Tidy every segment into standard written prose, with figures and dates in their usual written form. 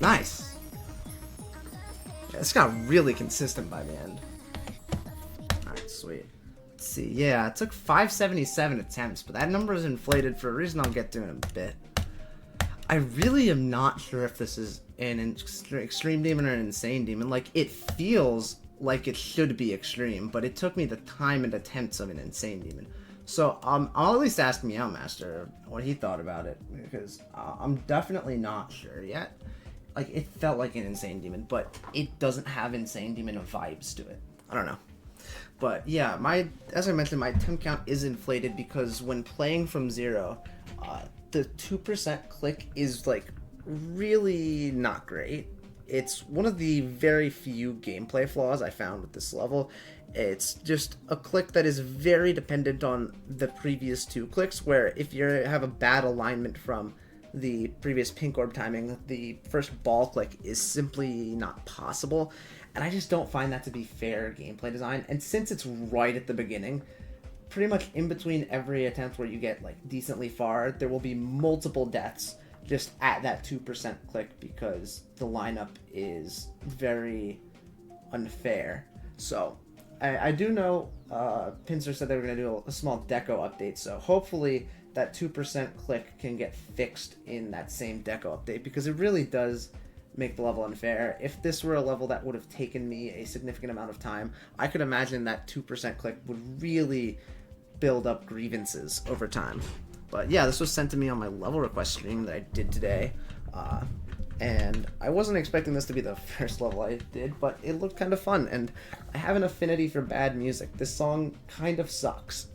Nice. Yeah, this got really consistent by the end. Alright, sweet. Let's see. Yeah, it took 577 attempts, but that number is inflated for a reason I'll get to in a bit. I really am not sure if this is an extreme demon or an insane demon. Like, it feels like it should be extreme, but it took me the time and attempts of an insane demon. So I'll at least ask Meow Master what he thought about it, because I'm definitely not sure yet. Like, it felt like an insane demon, but it doesn't have insane demon vibes to it. I don't know. But yeah, as I mentioned, my attempt count is inflated because when playing from 0, the 2% click is like really not great. It's one of the very few gameplay flaws I found with this level. It's just a click that is very dependent on the previous 2 clicks, where if you have a bad alignment from the previous pink orb timing, the first ball click is simply not possible, and I just don't find that to be fair gameplay design. And since it's right at the beginning, pretty much in between every attempt where you get like decently far, there will be multiple deaths just at that 2% click because the lineup is very unfair. So I do know Pincer said they were going to do a small deco update, so hopefully that 2% click can get fixed in that same deco update, because it really does make the level unfair. If this were a level that would have taken me a significant amount of time, I could imagine that 2% click would really build up grievances over time. But yeah, this was sent to me on my level request stream that I did today, and I wasn't expecting this to be the first level I did, but it looked kind of fun, and I have an affinity for bad music. This song kind of sucks.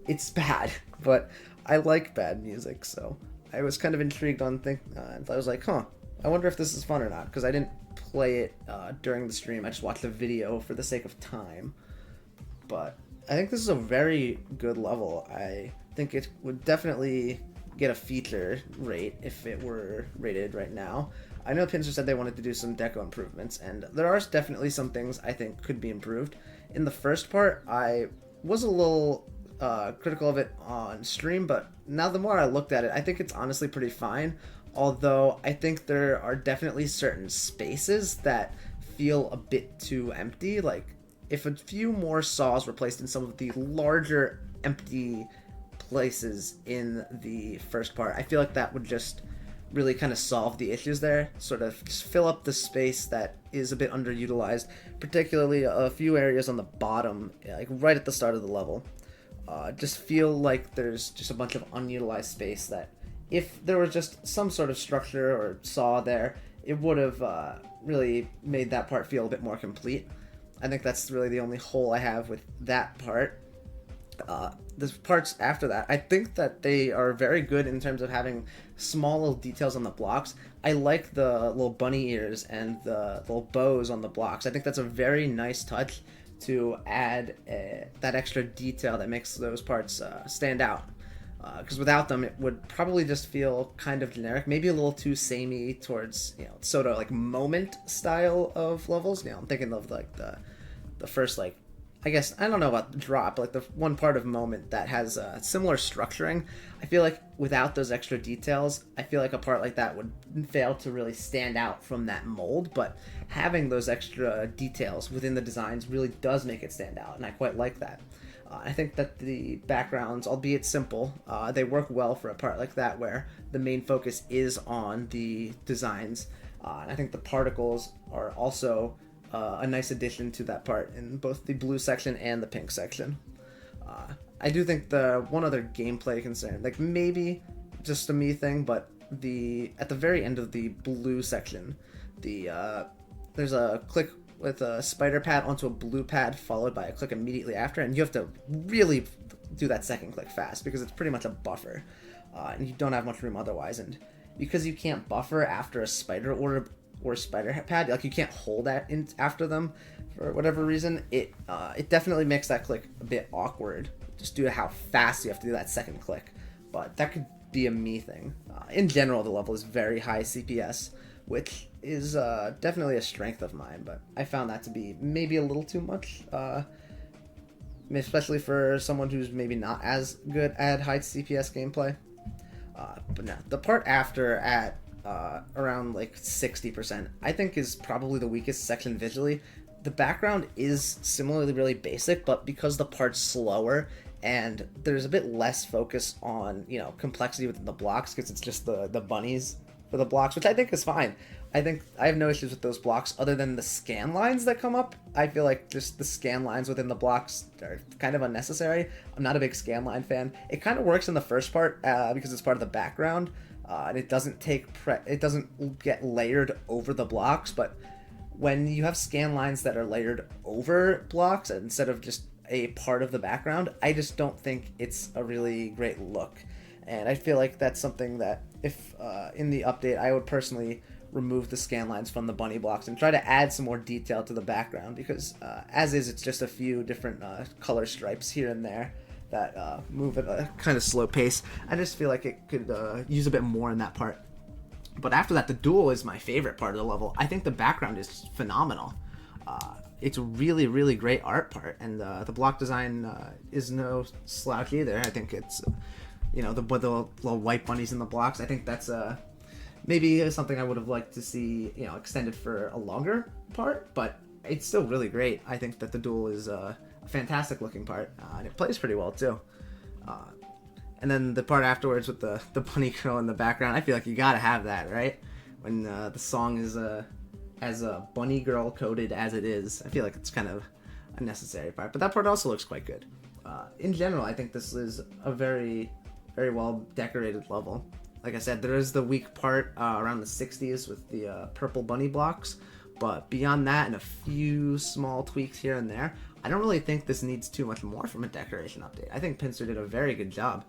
It's bad, but I like bad music, so I was kind of intrigued on I was like, I wonder if this is fun or not, because I didn't play it during the stream. I just watched the video for the sake of time. But I think this is a very good level. I think it would definitely get a feature rate if it were rated right now. I know Pincer said they wanted to do some deco improvements, and there are definitely some things I think could be improved. In the first part, I was a little critical of it on stream, but now the more I looked at it, I think it's honestly pretty fine. Although I think there are definitely certain spaces that feel a bit too empty. Like, if a few more saws were placed in some of the larger empty places in the first part, I feel like that would just really kind of solve the issues there. Sort of just fill up the space that is a bit underutilized, particularly a few areas on the bottom, like right at the start of the level. Just feel like there's just a bunch of unutilized space that, if there was just some sort of structure or saw there, it would have really made that part feel a bit more complete. I think that's really the only hole I have with that part. The parts after that, I think that they are very good in terms of having small little details on the blocks. I like the little bunny ears and the little bows on the blocks. I think that's a very nice touch to add that extra detail that makes those parts stand out. Because without them, it would probably just feel kind of generic, maybe a little too samey towards, sort of like moment style of levels. I'm thinking of like the first, like, I guess, I don't know about the drop, but like the one part of moment that has similar structuring. I feel like without those extra details, I feel like a part like that would fail to really stand out from that mold, but having those extra details within the designs really does make it stand out, and I quite like that. I think that the backgrounds, albeit simple, they work well for a part like that where the main focus is on the designs. And I think the particles are also a nice addition to that part in both the blue section and the pink section. I do think the one other gameplay concern, like maybe just a me thing, but at the very end of the blue section, there's a click with a spider pad onto a blue pad followed by a click immediately after, and you have to really do that second click fast because it's pretty much a buffer, and you don't have much room otherwise. And because you can't buffer after a spider orb or spider pad, like you can't hold that in after them for whatever reason, it definitely makes that click a bit awkward just due to how fast you have to do that second click. But that could be a me thing. In general, the level is very high CPS, which is definitely a strength of mine, but I found that to be maybe a little too much, especially for someone who's maybe not as good at high CPS gameplay. But no, the part after at around like 60%. I think is probably the weakest section visually. The background is similarly really basic, but because the part's slower and there's a bit less focus on, you know, complexity within the blocks because it's just the bunnies for the blocks, which I think is fine. I think I have no issues with those blocks other than the scan lines that come up. I feel like just the scan lines within the blocks are kind of unnecessary. I'm not a big scan line fan. It kind of works in the first part because it's part of the background, and it doesn't it doesn't get layered over the blocks. But when you have scan lines that are layered over blocks instead of just a part of the background, I just don't think it's a really great look. And I feel like that's something that if in the update, I would personally remove the scan lines from the bunny blocks and try to add some more detail to the background because as is, it's just a few different color stripes here and there that move at a kind of slow pace. I just feel like it could use a bit more in that part. But after that, the duel is my favorite part of the level. I think the background is phenomenal. It's a really, really great art part, and the block design is no slouch either. I think it's, you know, the little white bunnies in the blocks. I think that's maybe something I would have liked to see, you know, extended for a longer part, but it's still really great. I think that the duel is a fantastic looking part, and it plays pretty well too. And then the part afterwards with the bunny girl in the background, I feel like you gotta have that, right? When the song is as a bunny girl coded as it is, I feel like it's kind of a necessary part. But that part also looks quite good. In general, I think this is a very, very well decorated level. Like I said, there is the weak part around the 60s with the purple bunny blocks, but beyond that and a few small tweaks here and there, I don't really think this needs too much more from a decoration update. I think Pincer did a very good job.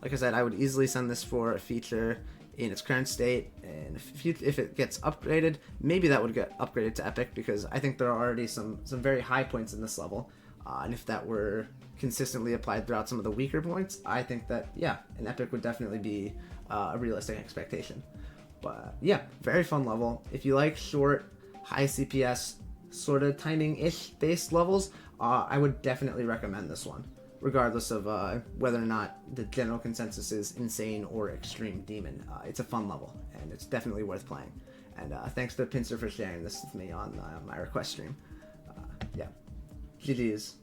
Like I said, I would easily send this for a feature in its current state, and if it gets upgraded, maybe that would get upgraded to Epic because I think there are already some very high points in this level, and if that were consistently applied throughout some of the weaker points, I think that, yeah, an Epic would definitely be a realistic expectation. But yeah, very fun level. If you like short, high CPS, sort of timing-ish based levels, I would definitely recommend this one, regardless of whether or not the general consensus is insane or extreme demon. It's a fun level, and it's definitely worth playing. And thanks to Pincer for sharing this with me on my request stream. Yeah, GG's.